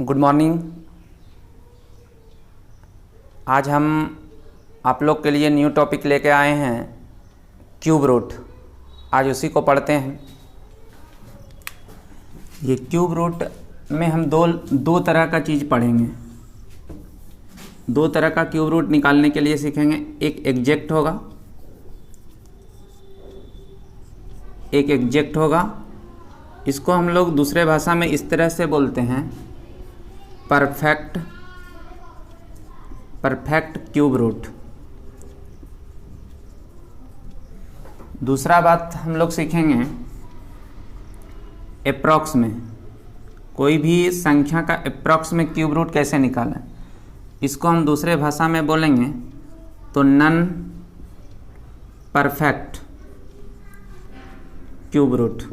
Good morning. आज हम आप लोग के लिए न्यू टॉपिक लेके आए हैं क्यूब रूट। आज उसी को पढ़ते हैं। ये क्यूब रूट में हम दो तरह का चीज़ पढ़ेंगे। दो तरह का क्यूब रूट निकालने के लिए सीखेंगे। एक एग्जैक्ट होगा, एक एग्जैक्ट होगा। इसको हम लोग दूसरे भाषा में इस तरह से बोलते हैं परफेक्ट क्यूब रूट। दूसरा बात हम लोग सीखेंगे एप्रॉक्स में, कोई भी संख्या का एप्रॉक्स में क्यूब रूट कैसे निकालें। इसको हम दूसरे भाषा में बोलेंगे तो non perfect cube root.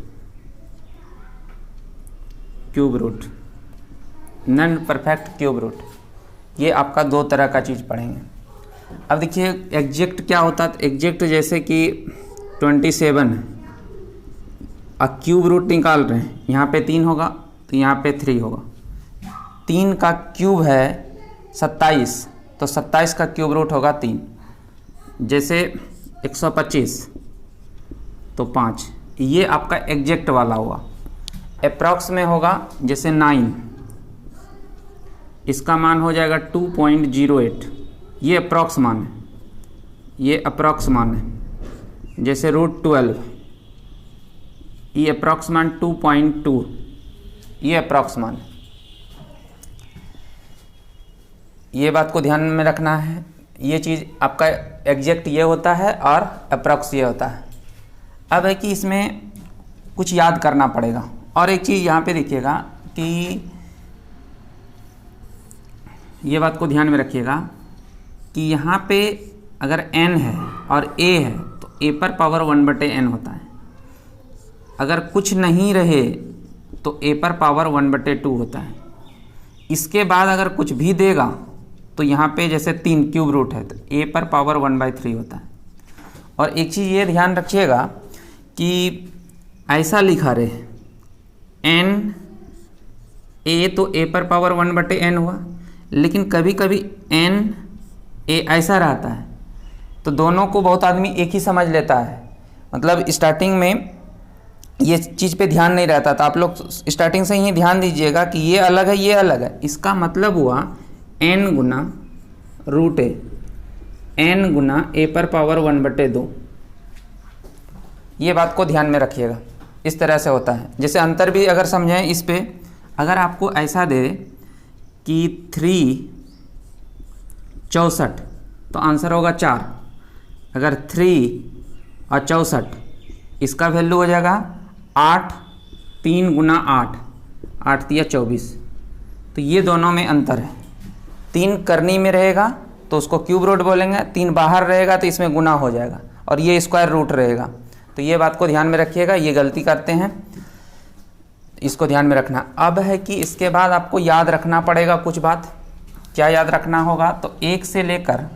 Non perfect cube root, ये आपका दो तरह का चीज़ पढ़ेंगे। अब देखिए एग्जैक्ट क्या होता है। एग्जैक्ट जैसे कि 27 है, अब क्यूब रूट निकाल रहे हैं। यहाँ पे 3 होगा तो यहाँ पे 3 होगा। 3 का क्यूब है 27, तो 27 का क्यूब रूट होगा 3। जैसे 125 तो 5। ये आपका एग्जैक्ट वाला हुआ। अप्रॉक्स में होगा जैसे 9, इसका मान हो जाएगा 2.08। ये अप्रॉक्स मान है, ये अप्रॉक्स मान है। जैसे √12, ये अप्रॉक्स मान 2.2, ये अप्रॉक्स मान है। ये बात को ध्यान में रखना है। ये चीज़ आपका एग्जैक्ट ये होता है और अप्रॉक्स ये होता है। अब है कि इसमें कुछ याद करना पड़ेगा। और एक चीज़ यहाँ पे देखिएगा कि ये बात को ध्यान में रखिएगा कि यहाँ पे अगर n है और a है तो a पर पावर 1/n होता है। अगर कुछ नहीं रहे तो a पर पावर 1/2 होता है। इसके बाद अगर कुछ भी देगा तो यहाँ पे जैसे 3 क्यूब रूट है तो a पर पावर 1/3 होता है। और एक चीज़ ये ध्यान रखिएगा कि ऐसा लिखा रहे n a तो a पर पावर 1/n हुआ, लेकिन कभी कभी n a ऐसा रहता है तो दोनों को बहुत आदमी एक ही समझ लेता है। मतलब स्टार्टिंग में ये चीज़ पे ध्यान नहीं रहता, तो आप लोग स्टार्टिंग से ही ध्यान दीजिएगा कि ये अलग है, ये अलग है। इसका मतलब हुआ n Guna √a, n Guna a पर पावर 1/2। ये बात को ध्यान में रखिएगा। इस तरह से होता है। जैसे अंतर भी अगर समझें इस पे, अगर आपको ऐसा दे कि 3 64 तो आंसर होगा 4। अगर 3 और 64, इसका वैल्यू हो जाएगा 8। 3 गुना 8, 8 तिया 24। तो ये दोनों में अंतर है। 3 करनी में रहेगा तो उसको क्यूब रूट बोलेंगे, 3 बाहर रहेगा तो इसमें गुना हो जाएगा, और ये स्क्वायर रूट रहेगा। तो ये बात को ध्यान में रखिएगा। ये गलती करते हैं, इसको ध्यान में रखना। अब है कि इसके बाद आपको याद रखना पड़ेगा कुछ बात। क्या याद रखना होगा तो 1 से लेकर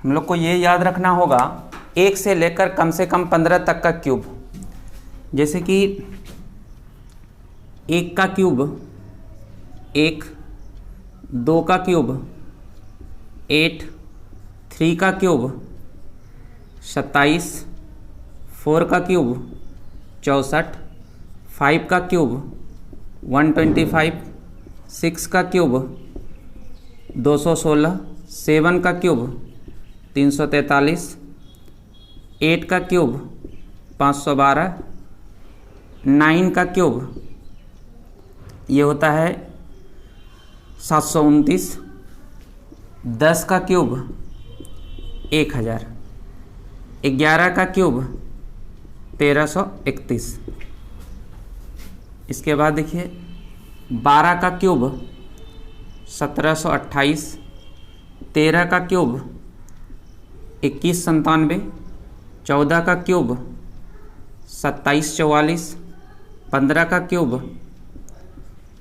हम लोग को ये याद रखना होगा 1 से लेकर कम से कम 15 तक का क्यूब। जैसे कि 1 का क्यूब 1, 2 का क्यूब 8, 3 का क्यूब 27, 4 का क्यूब 64, 5 का क्यूब 125, 6 का क्यूब 216, 7 का क्यूब 343, 8 का क्यूब 512, 9 का क्यूब ये होता है 729, 10 का क्यूब 1000, 11 का क्यूब 1331। इसके बाद देखिए 12 का क्यूब 1728, 13 का क्यूब 2197, 14 का क्यूब 2744, 15 का क्यूब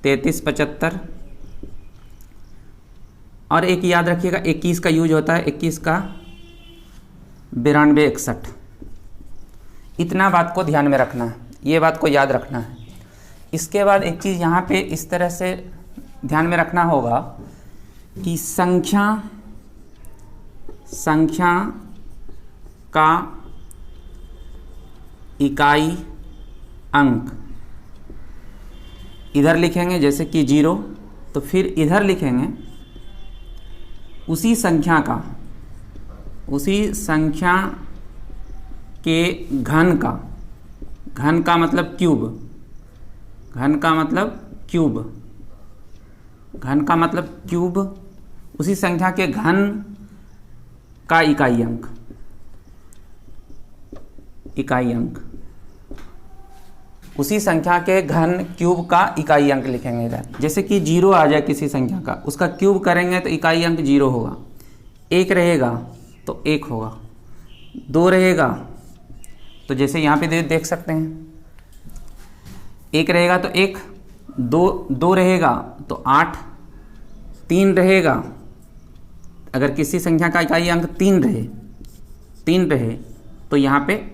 3375, और एक याद रखिएगा 21 का यूज होता है, 21 का 9261। इतना बात को ध्यान में रखना है, ये बात को याद रखना है। इसके बाद एक चीज़ यहाँ पे इस तरह से ध्यान में रखना होगा कि संख्या का इकाई अंक इधर लिखेंगे जैसे कि 0, तो फिर इधर लिखेंगे उसी संख्या के घन का मतलब क्यूब, घन का मतलब क्यूब, उसी संख्या के घन का इकाई अंक, उसी संख्या के घन क्यूब का इकाई अंक लिखेंगे इधर। जैसे कि 0 आ जाए किसी संख्या का, उसका क्यूब करेंगे तो इकाई अंक 0 होगा। 1 रहेगा तो 1 होगा, 2 रहेगा तो जैसे यहाँ पे देख सकते हैं 1 रहेगा तो 1, 2 रहेगा तो 8, 3 रहेगा, अगर किसी संख्या का इकाई अंक 3 रहे तो यहाँ पे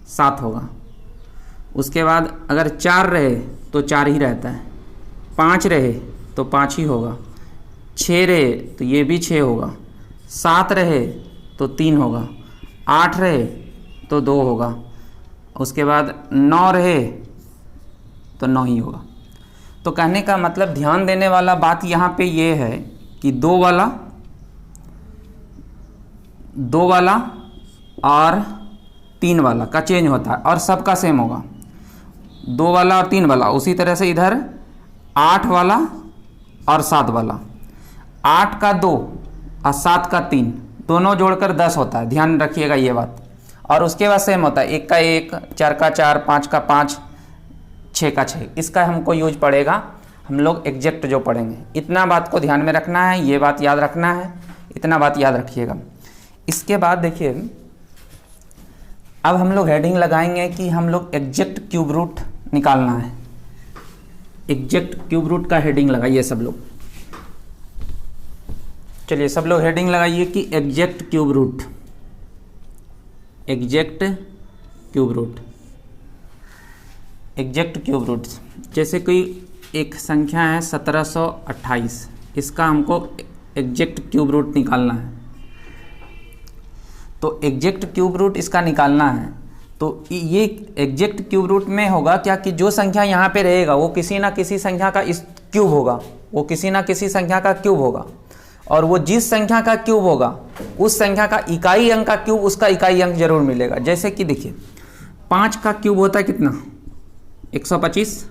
7 होगा। उसके बाद अगर 4 रहे तो 4 ही रहता है, 5 रहे तो 5 ही होगा, 6 रहे तो ये भी 6 होगा, 7 रहे तो 3 होगा, 8 रहे तो 2 होगा, उसके बाद 9 रहे तो 9 ही होगा। तो कहने का मतलब ध्यान देने वाला बात यहाँ पे ये है कि 2 वाला और 3 वाला का चेंज होता है और सबका सेम होगा। 2 वाला और 3 वाला, उसी तरह से इधर 8 वाला और 7 वाला, 8 का 2 और 7 का 3 दोनों जोड़कर 10 होता है, ध्यान रखिएगा ये बात। और उसके बाद सेम होता है 1 का 1, 4 का 4, 5 का 5, 6 का 6। इसका हमको यूज पड़ेगा, हम लोग एग्जैक्ट जो पढ़ेंगे। इतना बात को ध्यान में रखना है, ये बात याद रखना है, इतना बात याद रखिएगा। इसके बाद देखिए अब हम लोग हेडिंग लगाएंगे कि हम लोग एग्जैक्ट क्यूब रूट निकालना है। एग्जैक्ट क्यूब रूट का हेडिंग लगाइए सब लोग। चलिए सब लोग हेडिंग लगाइए कि exact cube root, exact cube root, exact cube root. जैसे कोई एक संख्या है 1728, इसका हमको एग्जैक्ट क्यूब रूट निकालना है। तो एग्जैक्ट क्यूब रूट इसका निकालना है, तो ये एग्जैक्ट क्यूब रूट में होगा क्या कि जो संख्या यहाँ पे रहेगा वो किसी ना किसी संख्या का इस क्यूब होगा, वो किसी ना किसी संख्या का क्यूब होगा, और वो जिस संख्या का क्यूब होगा उस संख्या का इकाई अंक का क्यूब उसका इकाई अंक जरूर मिलेगा। जैसे कि देखिए 5 का क्यूब होता है कितना, 125,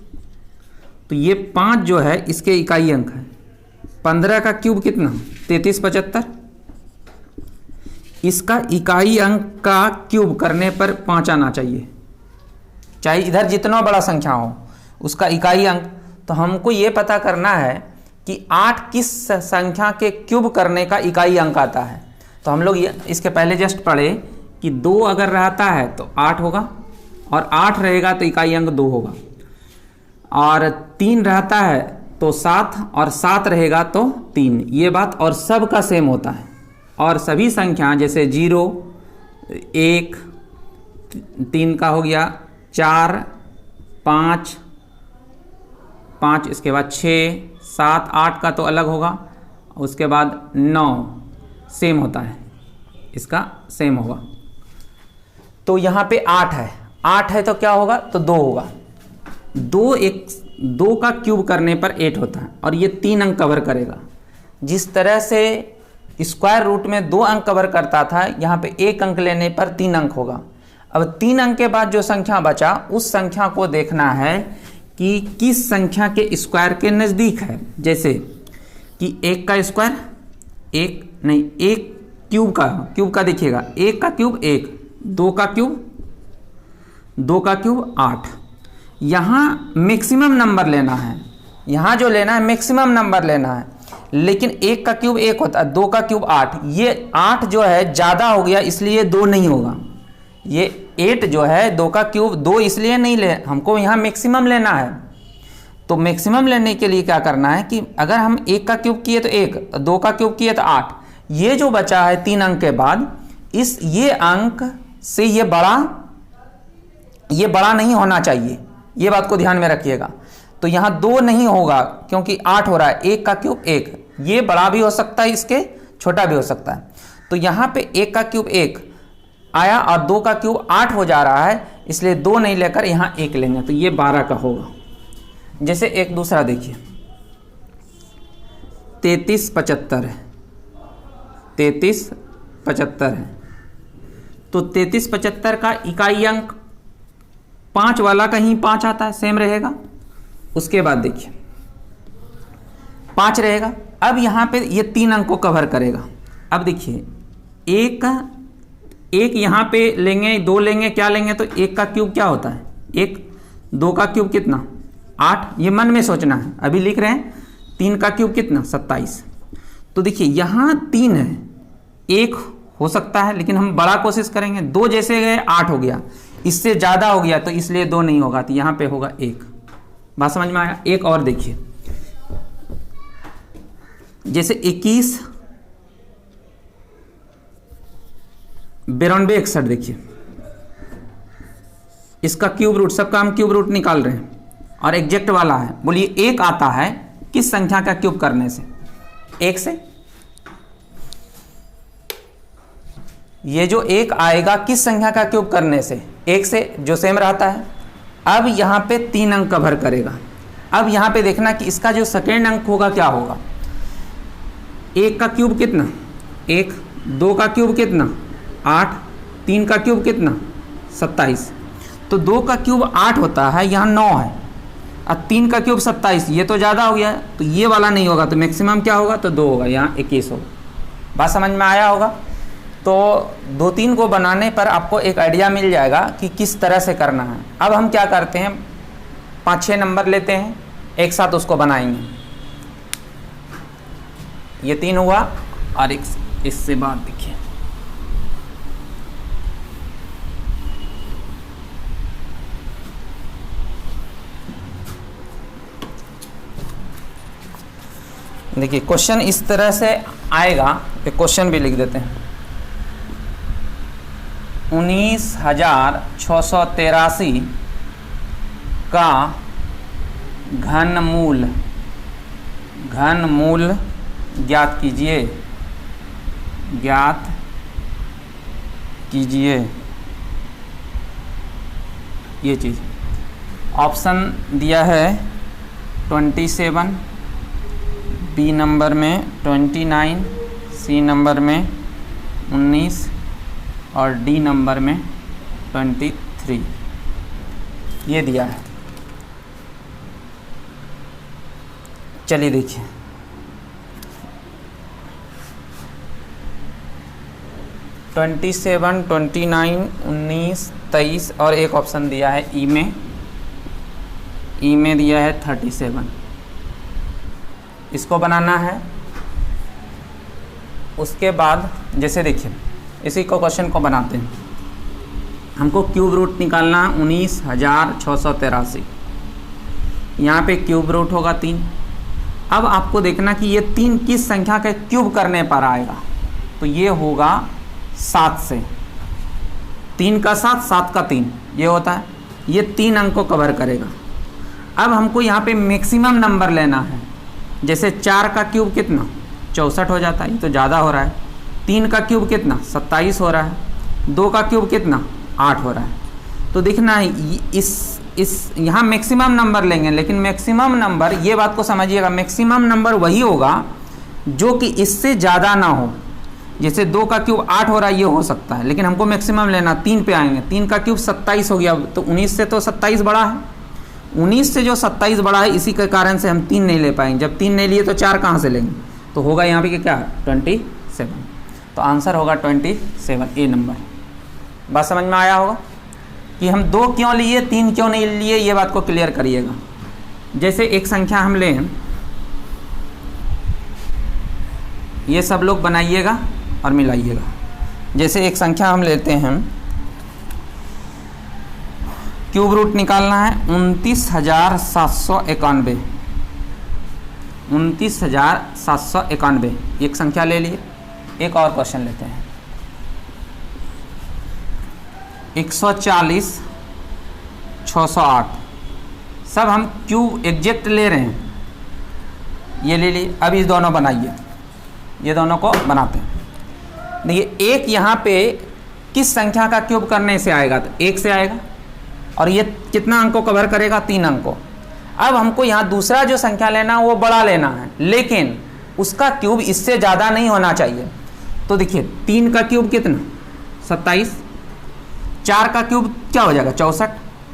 तो ये 5 जो है इसके इकाई अंक है। 15 का क्यूब कितना, 3375, इसका इकाई अंक का क्यूब करने पर 5 आना चाहिए, चाहे इधर जितना बड़ा संख्या हो उसका इकाई अंक। तो हमको ये पता करना है कि 8 किस संख्या के क्यूब करने का इकाई अंक आता है। तो हम लोग ये इसके पहले जस्ट पढ़े कि 2 अगर रहता है तो 8 होगा, और 8 रहेगा तो इकाई अंक 2 होगा, और 3 रहता है तो 7, और 7 रहेगा तो 3। ये बात और सब का सेम होता है। और सभी संख्या जैसे 0, 1, 3 का हो गया, 4, 5, इसके बाद 6, 7, 8 का तो अलग होगा, उसके बाद 9 सेम होता है, इसका सेम होगा। तो यहाँ पे 8 है तो क्या होगा, तो 2 होगा। 2 का क्यूब करने पर 8 होता है, और ये 3 अंक कवर करेगा। जिस तरह से स्क्वायर रूट में 2 अंक कवर करता था, यहाँ पे 1 अंक लेने पर 3 अंक होगा। अब 3 अंक के बाद जो संख्या बचा उस संख्या को देखना है कि किस संख्या के स्क्वायर के नज़दीक है। जैसे कि 1 का स्क्वायर, 1 क्यूब का देखिएगा, 1 का क्यूब 1, 2 का क्यूब 8। यहाँ मैक्सिमम नंबर लेना है, यहाँ जो लेना है मैक्सिमम नंबर लेना है। लेकिन 1 का क्यूब 1 होता है, 2 का क्यूब 8, ये 8 जो है ज़्यादा हो गया इसलिए 2 नहीं होगा। ये 8 जो है 2 का क्यूब 2 इसलिए नहीं ले, हमको यहाँ मैक्सिमम लेना है। तो मैक्सिमम लेने के लिए क्या करना है कि अगर हम 1 का क्यूब किए तो 1, 2 का क्यूब किए तो 8, ये जो बचा है 3 अंक के बाद, ये अंक से ये बड़ा नहीं होना चाहिए, ये बात को ध्यान में रखिएगा। तो यहाँ 2 नहीं होगा क्योंकि 8 हो रहा है, 1 का क्यूब 1, ये बड़ा भी हो सकता है, इसके छोटा भी हो सकता है। तो यहाँ पे 1 का क्यूब 1 आया और 2 का क्यूब 8 हो जा रहा है, इसलिए 2 नहीं लेकर यहाँ 1 लेंगे, तो ये 12 का होगा। जैसे एक दूसरा देखिए, 3375 है, 3375 है। तो 3375 का इकाई अंक 5 वाला कहीं 5 आता है, सेम रहेगा। उसके बाद देखिए 5 रहेगा। अब यहाँ पे ये 3 अंक को कवर करेगा। अब देखिए एक यहाँ पे लेंगे, 2 लेंगे, क्या लेंगे, तो 1 का क्यूब क्या होता है 1, 2 का क्यूब कितना 8, ये मन में सोचना है, अभी लिख रहे हैं। 3 का क्यूब कितना 27। तो देखिए यहाँ 3 है, 1 हो सकता है लेकिन हम बड़ा कोशिश करेंगे। 2 जैसे गए 8 हो गया, इससे ज़्यादा हो गया तो इसलिए 2 नहीं होगा, तो यहाँ पे होगा 1। बात समझ में आया। एक और देखिए, जैसे 21 92 61, देखिए इसका क्यूब रूट, सबका हम क्यूब रूट निकाल रहे हैं और एग्जैक्ट वाला है। बोलिए 1 आता है किस संख्या का क्यूब करने से, 1 से। ये जो 1 आएगा किस संख्या का क्यूब करने से, 1 से, जो सेम रहता है। अब यहाँ पे 3 अंक कवर करेगा। अब यहाँ पे देखना कि इसका जो सेकेंड अंक होगा क्या होगा। 1 का क्यूब कितना 1, 2 का क्यूब कितना 8, 3 का क्यूब कितना 27। तो 2 का क्यूब 8 होता है, यहाँ 9 है, और 3 का क्यूब 27, ये तो ज़्यादा हो गया है, तो ये वाला नहीं होगा, तो मैक्सिमम क्या होगा, तो 2 होगा, यहाँ 21 होगा। बात समझ में आया होगा। तो 2-3 को बनाने पर आपको एक आइडिया मिल जाएगा कि किस तरह से करना है। अब हम क्या करते हैं, 5-6 नंबर लेते हैं, एक साथ उसको बनाएंगे। ये 3 हुआ और एक इससे बात देखिए, देखिए क्वेश्चन इस तरह से आएगा। एक क्वेश्चन भी लिख देते हैं, 19,683 का घनमूल ज्ञात कीजिए, ये चीज़। ऑप्शन दिया है 27, बी नंबर में 29, सी नंबर में 19 और डी नंबर में 23, ये दिया है। चलिए देखिए, ट्वेंटी 29, 19, 23 और एक ऑप्शन दिया है ई में दिया है 37। इसको बनाना है। उसके बाद जैसे देखिए, इसी को क्वेश्चन को बनाते हैं। हमको क्यूब रूट निकालना 19,683। यहाँ पे क्यूब रूट होगा 3। अब आपको देखना कि ये 3 किस संख्या के क्यूब करने पर आएगा, तो ये होगा 7 से। 3 का 7, 7 का 3 ये होता है। ये 3 अंक को कवर करेगा। अब हमको यहाँ पे मैक्सिमम नंबर लेना है। जैसे 4 का क्यूब कितना 64 हो जाता है, ये तो ज़्यादा हो रहा है। 3 का क्यूब कितना 27 हो रहा है। 2 का क्यूब कितना 8 हो रहा है। तो देखना है इस यहाँ मैक्सिमम नंबर लेंगे, लेकिन मैक्सिमम नंबर, ये बात को समझिएगा, मैक्सिमम नंबर वही होगा जो कि इससे ज़्यादा ना हो। जैसे 2 का क्यूब 8 हो रहा है, ये हो सकता है, लेकिन हमको मैक्सिमम लेना। 3 पे आएंगे, 3 का क्यूब 27 हो गया, तो 19 से तो 27 बड़ा है। 19 से जो 27 बड़ा है, इसी के कारण से हम 3 नहीं ले पाएंगे। जब 3 नहीं लिए तो 4 कहाँ से लेंगे, तो होगा यहाँ पे क्या 27। तो आंसर होगा 27, ए नंबर। बात समझ में आया होगा कि हम 2 क्यों लिए 3 क्यों नहीं लिए, ये बात को क्लियर करिएगा। जैसे एक संख्या हम लें ये सब लोग बनाइएगा और मिलाइएगा। जैसे एक संख्या हम लेते हैं, क्यूब रूट निकालना है 29,791। 29,791 एक संख्या ले लिए। एक और क्वेश्चन लेते हैं, 140,608। सब हम क्यूब एग्जैक्ट ले रहे हैं, ये ले लिए। अब इस दोनों बनाइए, ये दोनों को बनाते हैं। देखिए एक यहाँ पे किस संख्या का क्यूब करने से आएगा, तो 1 से आएगा, और ये कितना अंक को कवर करेगा, 3 अंक को। अब हमको यहाँ दूसरा जो संख्या लेना है वो बड़ा लेना है, लेकिन उसका क्यूब इससे ज़्यादा नहीं होना चाहिए। तो देखिए 3 का क्यूब कितना, 27। 4 का क्यूब क्या हो जाएगा, 64।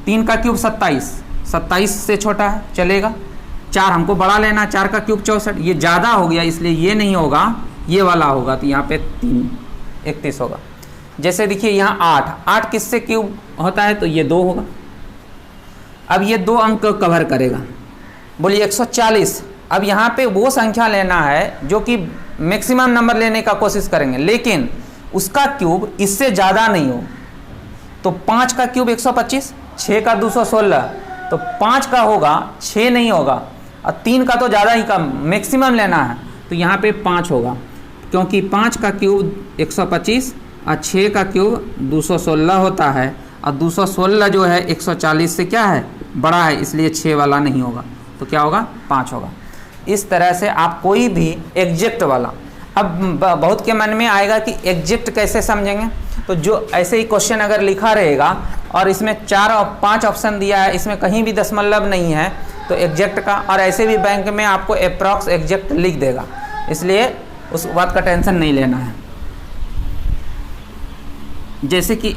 3 का क्यूब 27, 27 से छोटा है, चलेगा। 4 हमको बड़ा लेना, 4 का क्यूब 64, ये ज़्यादा हो गया इसलिए ये नहीं होगा, ये वाला होगा। तो यहाँ पे 3 31 होगा। जैसे देखिए यहाँ 8 किससे क्यूब होता है, तो ये 2 होगा। अब ये 2 अंक कवर करेगा। बोलिए 140। अब यहाँ पे वो संख्या लेना है जो कि मैक्सिमम नंबर लेने का कोशिश करेंगे, लेकिन उसका क्यूब इससे ज़्यादा नहीं हो। तो 5 का क्यूब 125, 6 का 216, तो 5 का होगा, 6 नहीं होगा। और 3 का तो ज़्यादा ही कम, मैक्सिमम लेना है, तो यहाँ पे 5 होगा, क्योंकि 5 का क्यूब 125 और 6 का क्यूब 216 होता है, और 216 जो है 140 से क्या है, बड़ा है, इसलिए 6 वाला नहीं होगा। तो क्या होगा, 5 होगा। इस तरह से आप कोई भी एग्जैक्ट वाला, अब बहुत के मन में आएगा कि एग्जैक्ट कैसे समझेंगे। तो जो ऐसे ही क्वेश्चन अगर लिखा रहेगा और इसमें 4 और 5 ऑप्शन दिया है, इसमें कहीं भी दशमलव नहीं है, तो एग्जैक्ट का, और ऐसे भी बैंक में आपको अप्रॉक्स एग्जैक्ट लिख देगा, इसलिए उस बात का टेंशन नहीं लेना है। जैसे कि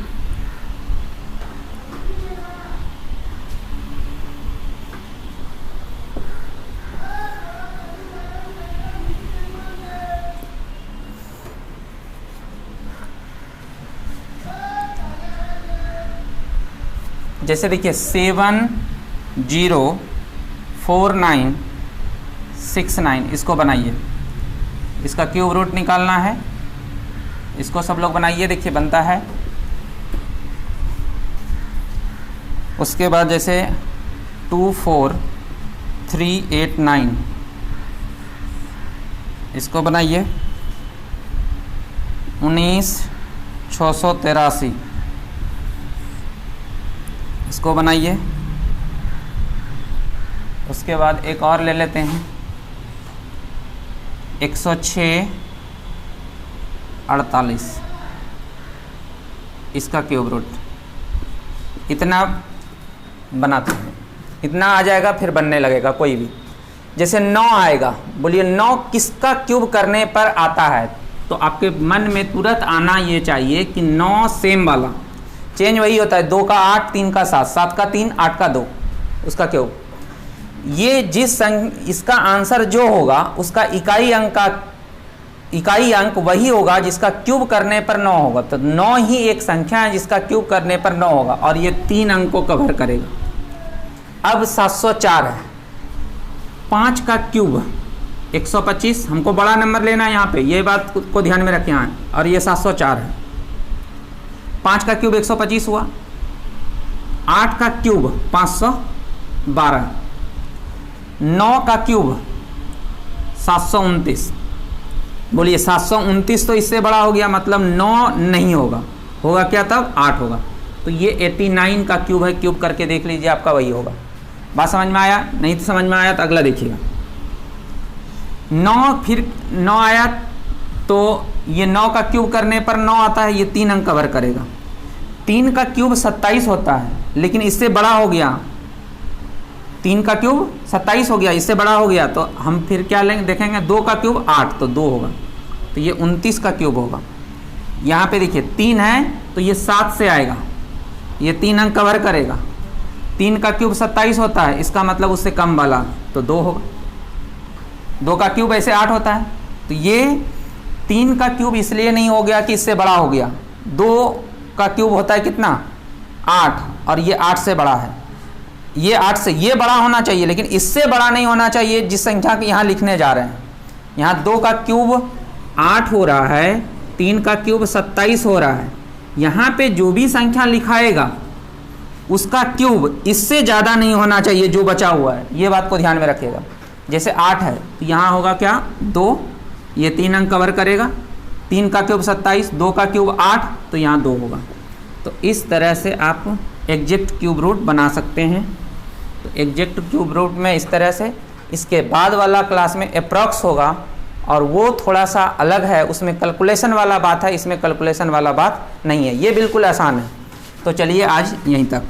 देखिए 704969, इसको बनाइए। इसका क्यूब रूट निकालना है, इसको सब लोग बनाइए। देखिए बनता है। उसके बाद जैसे 24389, इसको बनाइए। 19683, इसको बनाइए। उसके बाद एक और ले लेते हैं, 10648, इसका क्यूब रूट। इतना बनाते हैं, इतना आ जाएगा, फिर बनने लगेगा कोई भी। जैसे 9 आएगा, बोलिए 9 किसका क्यूब करने पर आता है, तो आपके मन में तुरंत आना ये चाहिए कि 9 सेम वाला, चेंज वही होता है, 2 का 8, 3 का 7, 7 का 3, 8 का 2, उसका क्यूब। ये इसका आंसर जो होगा उसका इकाई अंक वही होगा जिसका क्यूब करने पर 9 होगा। तो 9 ही एक संख्या है जिसका क्यूब करने पर 9 होगा, और ये 3 अंक को कवर करेगा। अब 704 है, 5 का क्यूब 125, हमको बड़ा नंबर लेना है यहाँ पे, ये बात को ध्यान में रखें यहाँ, और ये 704 है। 5 का क्यूब 125 हुआ, 8 का क्यूब 512, 9 का क्यूब 729। बोलिए 729 तो इससे बड़ा हो गया, मतलब 9 नहीं होगा, होगा क्या तब, 8 होगा। तो ये 89 का क्यूब है, क्यूब करके देख लीजिए, आपका वही होगा। बात समझ में आया? नहीं तो समझ में आया तो अगला देखिएगा। 9, फिर 9 आया, तो ये 9 का क्यूब करने पर 9 आता है, ये 3 अंक कवर करेगा। 3 का क्यूब 27 होता है, लेकिन इससे बड़ा हो गया, 3 का क्यूब 27 हो गया, इससे बड़ा हो गया, तो हम फिर क्या लेंगे, देखेंगे 2 का क्यूब 8, तो 2 होगा, तो ये 29 का क्यूब होगा। यहाँ पे देखिए 3 है, तो ये 7 से आएगा, ये 3 अंक कवर करेगा। 3 का क्यूब 27 होता है, इसका मतलब उससे कम वाला, तो 2 होगा। 2 का क्यूब ऐसे 8 होता है, तो ये 3 का क्यूब इसलिए नहीं हो गया कि इससे बड़ा हो गया। 2 का क्यूब होता है कितना, 8, और ये 8 से बड़ा है, ये 8 से ये बड़ा होना चाहिए, लेकिन इससे बड़ा नहीं होना चाहिए जिस संख्या को यहाँ लिखने जा रहे हैं। यहाँ 2 का क्यूब 8 हो रहा है, 3 का क्यूब 27 हो रहा है। यहाँ पे जो भी संख्या लिखाएगा उसका क्यूब इससे ज़्यादा नहीं होना चाहिए जो बचा हुआ है, ये बात को ध्यान में रखिएगा। जैसे 8 है तो यहाँ होगा क्या 2, ये 3 अंक कवर करेगा, 3 का क्यूब 27, 2 का क्यूब 8, तो यहाँ 2 होगा। तो इस तरह से आप एग्जैक्ट क्यूब रूट बना सकते हैं। तो एग्जैक्ट क्यूब रूट में इस तरह से, इसके बाद वाला क्लास में अप्रॉक्स होगा और वो थोड़ा सा अलग है, उसमें कैलकुलेशन वाला बात है, इसमें कैलकुलेशन वाला बात नहीं है, ये बिल्कुल आसान है। तो चलिए आज यहीं तक।